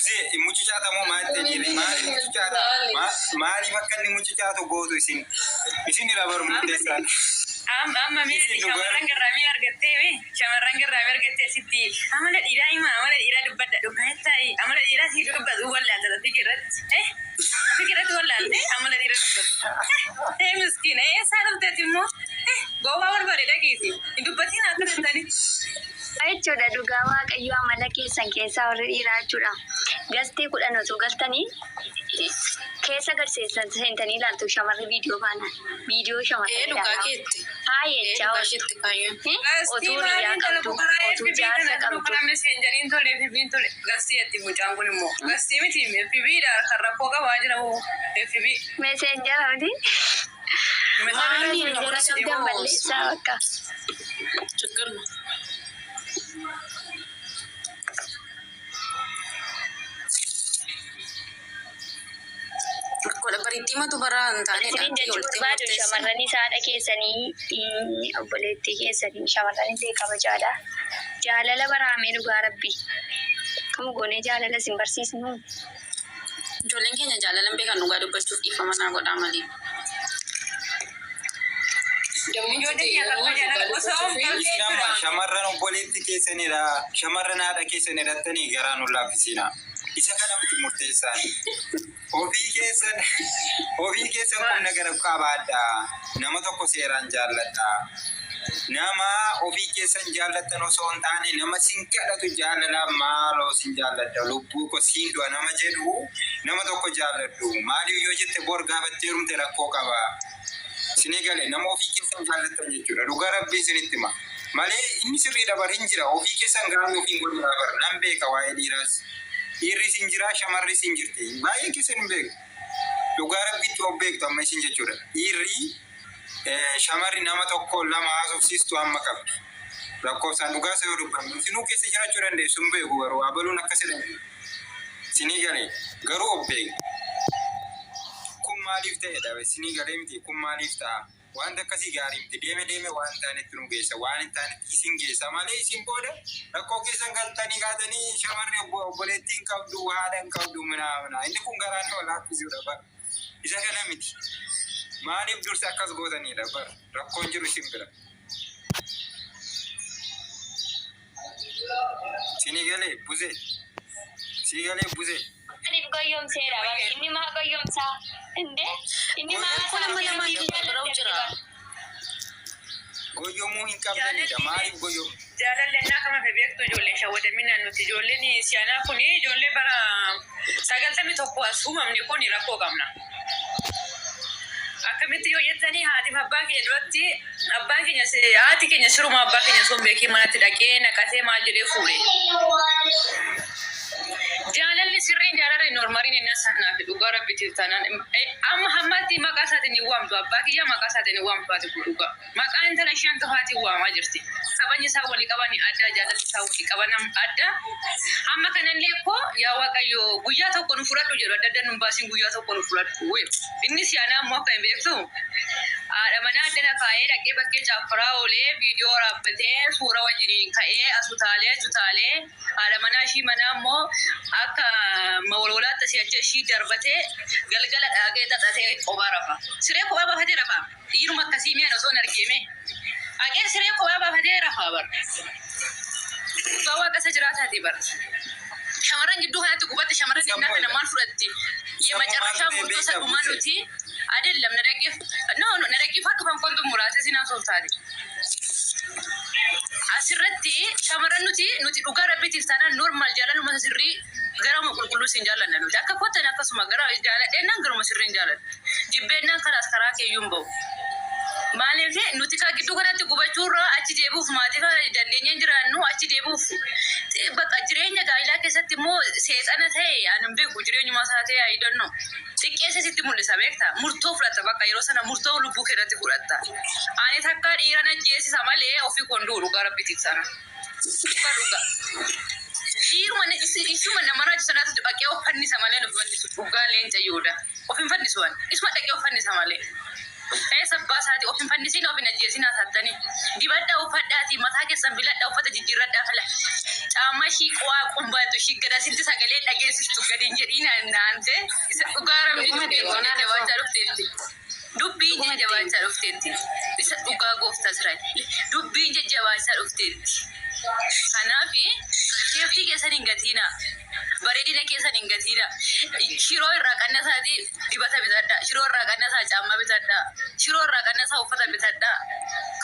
Buze mucichata mo maate jire mali mucichata mali makkanni mucichato goto isin ira bar mutesa amma mi shamarran garami argatte sitti amala dira dubbada dubbatai amala dira si dubbadu walla da fikirat walla amala dira dubbadu miskin sarabtati mo gowa warbare dakisi dubbatina akatani jechuudha dhugaa waaqayyo amala keessan keessaa warri dhiiraa jechuudha. Gastii kudhan osoo galtanii keessa garseessan seentanii ilaaltu shamarri viidiyoo baanaan. Viidiyoo shamarri ilaalaa. Haa jechaa otuu biyyaa qabdu, otuu jaarsa qabdu. Meseenjeriin tolee fi tole gastii itti mucaan kun immoo gastii miti FB'dha kan rakkoo qabaa jira moo FB. Meseenjera miti. Meseenjera qabdan balleessaa bakka. Chukkurma. Baritima tu barang tadi dah. Shamarrani saada keessanii obboleettii keessanii shamarrani ta'e kabajaadha. Jaalala baraamee dhugaa rabbi. Kamu goonee jaalala sin barsiisnu. Ijoolleen keenya jaalalan beekan dhugaa dubbachuuf dhiifama naa godhaa malee. Shamarran obboleettii keessanidha. Shamarran haadha keessanidha tanii garaa nu laaffisiina. Isa kana miti murteessaan. Ofii keessan kun nagara qabaadha. Nama tokko seeraan jaalladha. Nama ofii keessan jaallattan osoo hin taane nama sin kadhatu jaalala maaloo sin jaalladha. Lubbuu ko siin du'a nama jedhu nama tokko jaalladhu. Maaliif yoo jette bor gaafattee rumte rakkoo qaba. Sinii galee nama ofii keessan jaallattan jechuudha. Dhugaa rabbii isinitti hima. Malee inni sirriidha bar hin jira. Ofii keessan gaarii ofiin godhuudhaa bar nan beeka waa'ee dhiiraas. Dhiirri sin jira shamarri sin jirti. Baay'ee keessan hin beeku. Dhugaa rabbiitti of beektu amma isin jechuudha. Dhiirri shamarri nama tokko lama haasofsiistu amma qabdi. Lakkoofsaan dhugaa isa yoo dubbannu. Isinuu keessa jiraachuu dandeessu hin beeku garuu abaluun akkasidha. Sinii galee garuu of beeku. Kun maaliif ta'edha? Sinii galee miti kun maaliif ta'a? Wanta akkasii gaarii miti deeme waan taanetti nu geessa waan hin taanetti isin geessa malee isin booda rakkoo keessan galtanii kaatanii shamarri obboleettiin qabdu haadha hin qabdu minaa inni kun garaan nama laaffisuudha bara isa kana miti maaliif dursa akkas gootanidha bara rakkoon jiru isin bira. Sinii galee buze sii galee buze. Ani goyyoomseera inni maa goyyoomsaa inni maa goyyoomuu hin qabdanidha maaliif goyyoomu? Jaalalleenyaa kama fe beektu ijoolleen shawwadaminaan nuti ijoolleen siyaanaa kun ijoollee bara 91 as uumamne kun rakkoo qabna. Akkamitti yoo jettanii haatiif abbaan keenya duratti abbaan keenya haati keenya siruma abbaa keenya sun beekee manatti dhaqee naqatee maal jedhee fuudhe. Jaalalli sirriin jaalalli normaliin inni asannaa fi dhugaa rabbitiif taanaan amma hammatti maqaa isaatiin hin waamtu abbaa kiyya maqaa isaatiin hin waamtu ati dhugaa maqaa intala isheen tofaatiin waamaa jirti sabani isaa walii qaban adda jaalalli isaa walii qaban adda amma kanallee koo yaa waaqayyo guyyaa tokko nu fudhadhu jedhu adda nu baasiin guyyaa tokko nu fudhadhu inni siyaanaa ammoo akka hin beektu haadha manaa adda kaa'ee dhaqee bakkee caaffaraa oolee viidiyoo raabbatee suura wajjiniin ka'ee asutaalee haadha manaa ishii manaa ammoo akka mawalwalaatti si'acha ishii darbatee galgala dhaagee xaxatee kophaa rafa. Siree kophaa baafatee rafa. Dhiiruma akkasii mi'a osoo hin argine. Haqee siree kophaa baafatee rafa bar. Dhugaa waaqa isa jiraataati bar. Shamarran gidduu kanatti gubatti shamarran dhinnaa kana maal fudhatti? Macarrashaa murtoo sadhumaa nuti adeellam na dhaggeeffadhu kan kontu muraasee sinaa sooftaati. Asirratti shamarran nuti dhugaa rabbiitiif taanaan normaal jaalaluma sirrii garama qulqulluu siin jaalanna nuti akka kottan akkasuma gara jaaladheennan garuma sirriin jaaladha. Jibbeennaan karaas karaa keeyyuun bahu. Maaliif nuti kaa gidduu kanatti gubachuurraa achi deebi'uuf maatii faana dandeenyeen jiraannu achi deebi'uuf bakka jireenya gaa'ilaa keessatti immoo seexana ta'e anan beeku jireenyumaa isaa ta'e ayidanno. Xiqqeessa sitti mul'isa beekta murtoo fudhatta bakka yeroo sana murtoo lubbuu keerratti fudhatta. Ani takka dhiira najjeessisa malee ofii konduu dhugaa rabbitiif sana. Dhugaa. Dhiiruma isuma nama raajisanaatu dhaqee of fannisa malee nuuf fannisu dhugaa leenca yooda. Of hin fannisuwan isuma dhaqee of fannisa malee. Sabbasaati ofin fannisiin ofin ajjeesin haasaattanii dibadda uffadhaati mataa keessan biladha uffata jijjiirradhaa fala caamma shii qo'aa qumbaatu shii gadasitti sagalee dhageessistu gadi hin jedhiin naante isa dhugaa rabbi jabaachaa dhufteetti dubbiin jajjabaachaa dhufteetti isa dhugaa gooftaa Israa'el dubbiin jajjabaachaa dhufteetti kanaafi seeftii keessan hin gatiina bareedina keessan hin gatiina shiroo irraa qannasaati dibata bitadha shiroo irraa qannasaa caamma bitadha shiroo irraa qannasaa uffata bitadha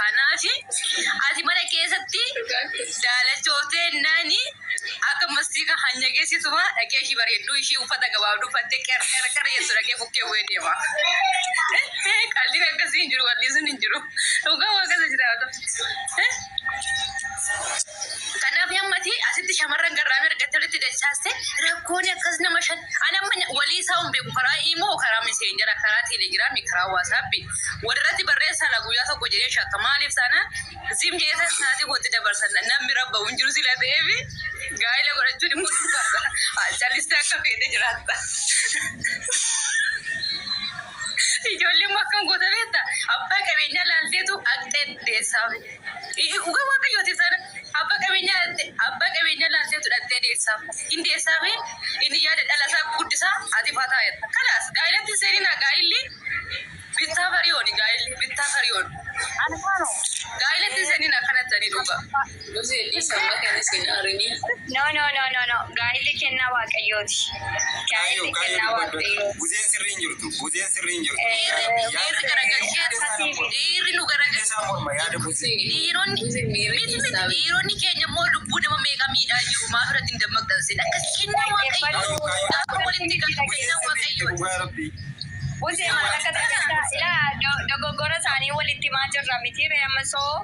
kanaafi ati mana keessatti daalachootee nani akka mastiika hanya geessituma dhaqee ishii bareedduu ishii uffata gabaabduu uffattee qeerqeerqeer jettu dhaqee bukkee bu'ee deema qalliin akkasii hin jiru qalliin sun hin jiru dhugaa waa akkasa jiraatu kanaaf yammati asitti shamarran garraamii argattee walitti dachaaste rakkoon akkas nama shan anamma walii isaa hin beeku karaa imoo karaa miseenjara karaa teelegiraamii karaa waasaappi walirratti barreessaa la guyyaa tokko jedhee shakka maaliif sana zim jeesan saatii walitti dabarsan namni rabba hin jiru sila ta'eefi gaa'ila godhachuun immoo dhugaadha callistee akka feete jiraatta. Ijoolleen akkam goota beekta abbaa qabeenyaa laalteetu aqxee deessaaf dhugaa waaqayyooti sana abbaa qabeenyaa laalteetu dhaqxee deessaaf hin deessaaf inni yaada dhalasaa guddisaa ati faa taa'etta kalaas gaa'ilatti seenina gaa'illi bittaa fariyooni gaa'illi bittaa fariyooni gaa'ilatti seenina kanatanii dhugaa. No. Gaa'illi kennaa waaqayyooti. Gaa'illi kennaa waaqayyooti. Buzeen sirriin jirtu. Buzeen sirriin jirtu. Dhiirri nu garagalchee dhiironni keenya immoo lubbuu nama meeqa miidhaa jiru maa biratti hin dammaqdansin akkas kennaa waaqayyoo akka walitti galtu kennaa waaqayyooti. Buzee maallaqa tajaajila dogoggora isaanii walitti maa jirra miti reemmasoo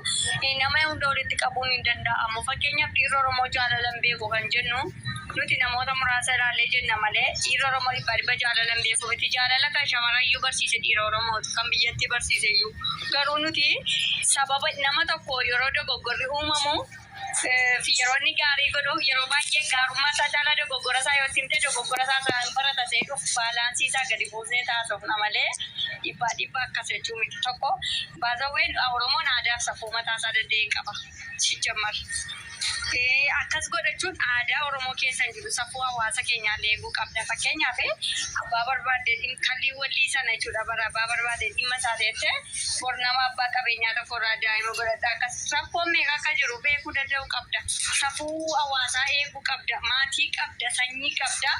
nama hunda walitti qabuun hin danda'amu. Fakkeenyaaf dhiirri Oromoo jaalalan beeku kan jennu nuti namoota muraasa ilaallee jenna malee dhiirri Oromoo dhibba jaalalan beeku miti jaalala kan shamarayyuu barsiise dhiira Oromooti kan biyyatti barsiise iyyuu garuu nuti sababa nama tokko yeroo dogoggorri uumamu Fiyeroonni gaarii godhu yeroo baay'ee gaarummaa isaa caalaa dogoggora isaa yoo simte dogoggora isaa isaan barata ta'ee dhufu baalaansii isaa gadi buusnee taasifna malee dhibbaa akkas jechuu miti tokko baazawween Oromoon aadaa fi safuu mataa isaa danda'e qaba sijammar. Akkas godhachuun aadaa Oromoo keessa jiru safuu hawaasa keenyaallee eeguu qabda. Fakkeenyaaf abbaa barbaadde kallii wallii sana jechuudha bara abbaa barbaadde dhimma isaa ta'ettee bor nama abbaa qabeenyaa tokkorraa daa'ima godhadha akkas rakkoon meeqa akka jiru beekuu danda'u qabda. Safuu hawaasaa eeguu qabda. Maatii qabda. Sanyii qabda.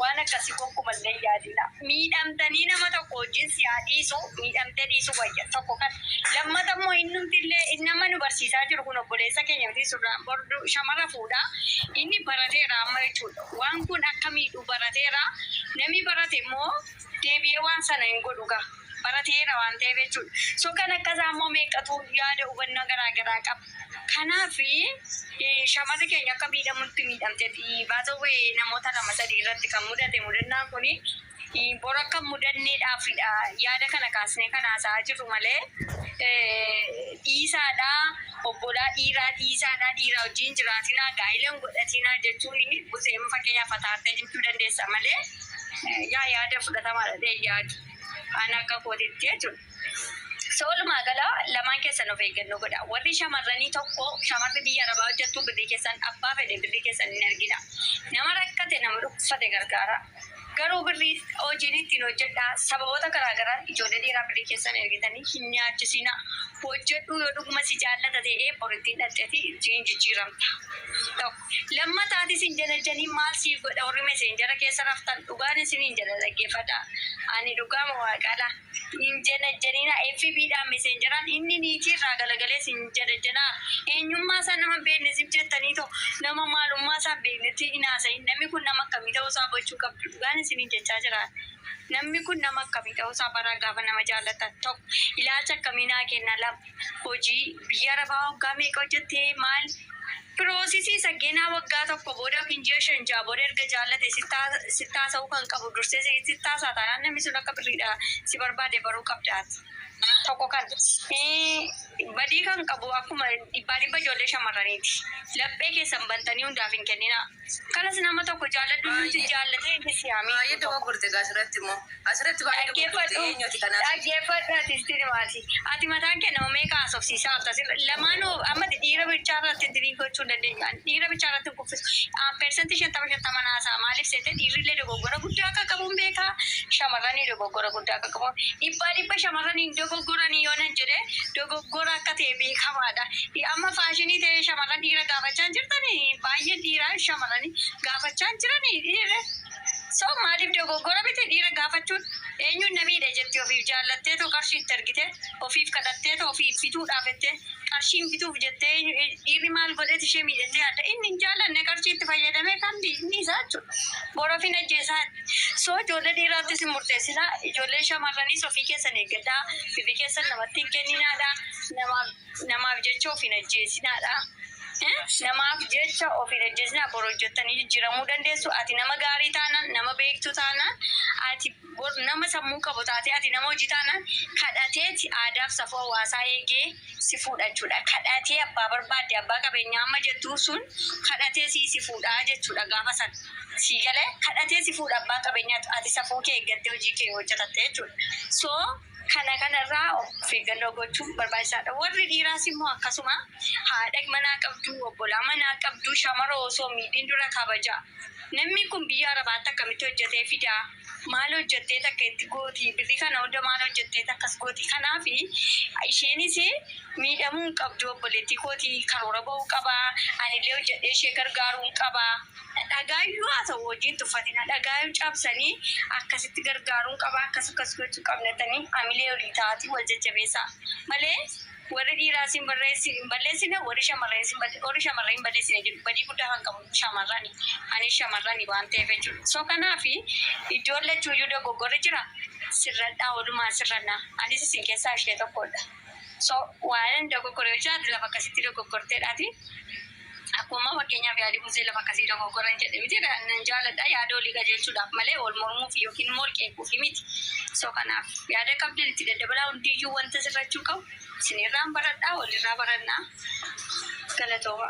Waan akkasii gonkumallee yaadina. Miidhamtanii nama tokko wajjin si haa dhiisu miidhamtee dhiisu wayya tokko kan lammata immoo innumtillee nama nu barsiisaa jiru kun obboleessa keenya miti surraan bordu shamara fuudha. Inni barateera amma jechuudha. Waan kun akka miidhu barateera. Namni barate immoo deebi'ee waan sana hin godhu gaa. Barateera waan ta'eef jechuudha. So kan akkasaa immoo meeqatu yaada hubannaa garaagaraa qaba. Kanaafi shamarri keenya akka miidhamutti miidhamteeti. Baasawwee namoota lama sadii irratti kan mudate mudannaan kuni bor akka mudanneedhaafidha. Yaada kana kaasnee kan haasa'aa jirru malee dhiisaadha. Obbolaa dhiiraa dhiisaadha. Dhiiraa wajjin jiraatinaa gaa'ila godhatinaa jechuun buzeema fakkeenyaaf ataartee jechuu dandeessa malee yaada fudhatamaadha ta'e yaadu. Ana akka kootitti jechuudha. Soolumaa gala lamaan keessan of eeggannoo godha. Warri shamarranii tokko shamarri biyya arabaa hojjettu birrii keessan abbaa fedhe birrii keessan hin argina. Nama rakkate nama dhukkubsate gargaara. Garuu birrii hojiin ittiin hojjedha. Sababoota garaagaraa ijoollee dhiiraa birrii keessan ergitanii hin nyaachisina. Hojjedhu yoo dhuguma si jaallata ta'ee borittiin dhadheeti ittiin jijjiiramta. Lammataatis hin jalajanii maal siif godha warri meseenjara keessa raftan dhugaan isin hin jala dhaggeeffadha. Ani dhugaama waaqaadha. Hin jalajaniina FB'dhaan meseenjaraan inni niitii irraa galagalee sin jalajjanaa. Eenyummaa isaa nama beekne siif jettanii too nama maalummaa isaa beeknetti hin haasa'iin. Namni kun nama akkamii ta'uu isaa gochuu qabdu dhugaan isiniin jechaa jira. Namni kun nama akkamii ta'uu isaa bara gaafa nama jaallatan tokko ilaalcha akkamii naa kenna lama hojii biyya arabaa waggaa meeqa hojjettee maal piroosisii saggeenaa waggaa tokko booda finjii shanjaa booda erga jaallate sittaasa'uu kan qabu dursee sittaasaa taanaan namni sun akka birriidha si barbaade baruu qabdaati. Tokko kan badii kan qabu akkuma dhibbaa ijoollee shamarraniiti. Laphee keessan bantanii hundaaf hin kennina. Kanas nama tokko jaalladhu nuti jaallatee inni siyaamee. Baay'ee tokko gurte asirratti immoo asirratti baay'ee tokko gurte eenyuti kanaaf. Dhaggeeffadhaati istirimaati. Ati mataan kee nama meeqa haasofsiisaa haftas lamaanuu amma dhiira bichaa irratti dirii gochuu dandeenya. Dhiira bichaa irratti kuffisu. Persentii 50 haasaa maaliif seete dhiirrillee dogoggora guddaa akka qabuun beekaa. Shamarranii dogoggora guddaa akka qabuun dhibba shamarranii dogoggoranii yoo nan jedhee dogoggora akka ta'e beekamaadha. Amma faashinii ta'ee shamarran dhiira gaafachaa jirtanii baay'ee dhiiraa shamarranii gaafachaa jiranii dhiira. So maaliif dogoggora miti dhiira gaafachuun eenyuun namiidha jettee ofiif jaallattee too qarshii itti argite ofiif kadhattee too ofiif bituudhaaf jettee qarshiin bituuf jettee dhiirri maal godheet ishee miidhattee yaadda inni hin jaallanne qarshii itti fayyadamee kan inni isaa jechuudha. Borofin ajjeesaa. So ijoollee dhiiraattis hin murteessinaa ijoollee shamarraniis ofii keessan eeggadhaa bifi keessan namatti hin kenninaadha namaaf jecha of hin ajjeesinaadha. Namaaf jecha ofiin ajjeesnaa bor hojjettanii jijjiiramuu dandeessu. Ati nama gaarii taanaan nama beektu taanaan ati nama sammuu qabu taate ati nama hojii taanaan kadhateeti aadaaf safuu hawaasaa eegee si fuudhachuudha. Kadhatee abbaa barbaadde abbaa qabeenyaa amma jettuu sun kadhatee si fuudhaa jechuudha gaafa san. Si galee kadhatee si fuudha abbaa qabeenyaatu ati safuu kee eeggattee hojii kee hojjetatte jechuudha. So kanarraa of eeggannoo gochuun barbaachisaadha. Warri dhiiraas immoo akkasuma haadha manaa qabdu, obbolaa manaa qabdu, shamara osoo miidhiin dura kabajaa. Namni kun biyya arabaatti akkamitti hojjetee fidaa? Maal hojjettee takka itti gooti? Birri kana hunda maal hojjettee takkas gooti? Kanaaf isheenis miidhamuu qabdu obboleettii kooti karoora bahuu qaba. Anillee hojjedhee ishee gargaaruu qaba. Dhagaayyuu haa ta'u hojiin tuffatina dhagaayyuu cabsanii akkasitti gargaaruun qaba akkas gochuu qabnatanii amilee olii taati wal jajjabeessaa malee warri dhiiraas hin balleessine warri shamarranii hin balleessine jedhu badii guddaa kan qabu shamarrani anis shamarrani waan ta'eef jechuudha. So kanaaf iddoon lachuuyyuu dogoggorri jira sirradhaa walumaa sirrannaa anis isin keessaa ishee tokkodha. So waan dogoggoree jiraatu lafa akkasitti dogoggorteedhaati. Akkuma fakkeenyaaf yaadii musee lafa akkasii dogoggoran jedhe miti nan jaalladha yaada olii qajeelchuudhaaf malee ol mormuuf yookiin immoo ol qeequuf miti. So kanaaf yaada qabdan itti daddabalaa hundiyyuu wanta sirrachuu qabu isinirraan baradhaa walirraa barannaa galatooma.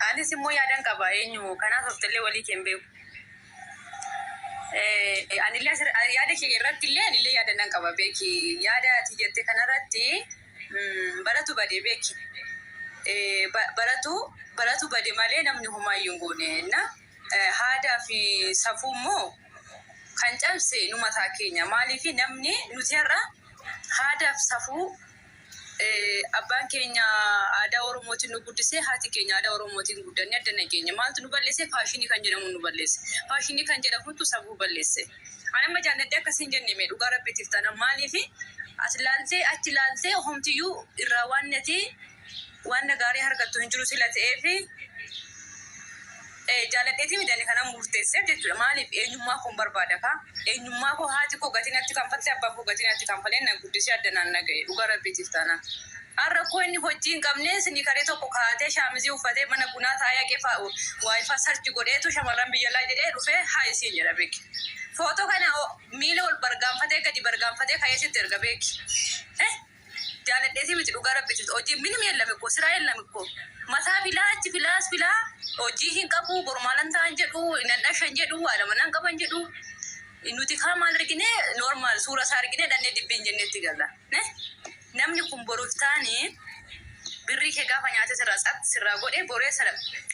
Anis immoo yaadan qaba eenyu kanaaf oftallee walii keen beeku. Anillee yaada kee irratti illee anillee yaada nan qaba beeki yaada ati jette kanarratti baratu badee beeki. Baratu bade malee namni humaayyuu hin goone na haadaa fi safuu immoo kan cabse nu mataa keenya maaliif namni nuti har'a haadaaf safuu abbaan keenya aadaa Oromootiin nu guddisee haati keenya aadaa Oromootiin guddanne adda nageenya maaltu nu balleesse faashinii kan jedhamu nu balleesse faashinii kan jedhamutu safuu balleesse. Ani amma jaalladhee akkasiin jenne mee dhugaa rabbiitiif taana maaliif as laaltee achi laaltee homtiyyuu irraa waan nati waan gaarii harkattu hin jiru sila ta'ee fi jaaladheetii midhaanii kana murteesseef jechuudha. Maaliif eenyummaa kun barbaada ka? Eenyummaa koo haati koo gatiin atti kanfalte abbaan koo gatiin atti kanfalee nan guddisee addanaan naga'e dhugaa rabbiitiif taana. Har'a koo inni hojii hin qabne sinii karee tokko kaa'atee shaamizii uffatee mana bunaa taa'ee qeefaa waayifaa sarchi godheetu shamarran biyyalaa jedhee dhufee haa isiin jedha beeki. Footoo kana miila ol bargaanfatee gadi bargaanfatee ka'ee sitti erga beeki. Jaaladheetii miti dhugaa rabbiitiif hojii minimii elame koo siraa elame koo mataa filaa achi filaas filaa hojii hin qabu bormaalan ta'an jedhu nan dhashan jedhu waadama nan qaban jedhu nuti kaa maal argine normaal suura isaa argine dhannee dibbiin jennetti galla. Namni kun boruuf taane birrii kee gaafa nyaate sirraa godhee boree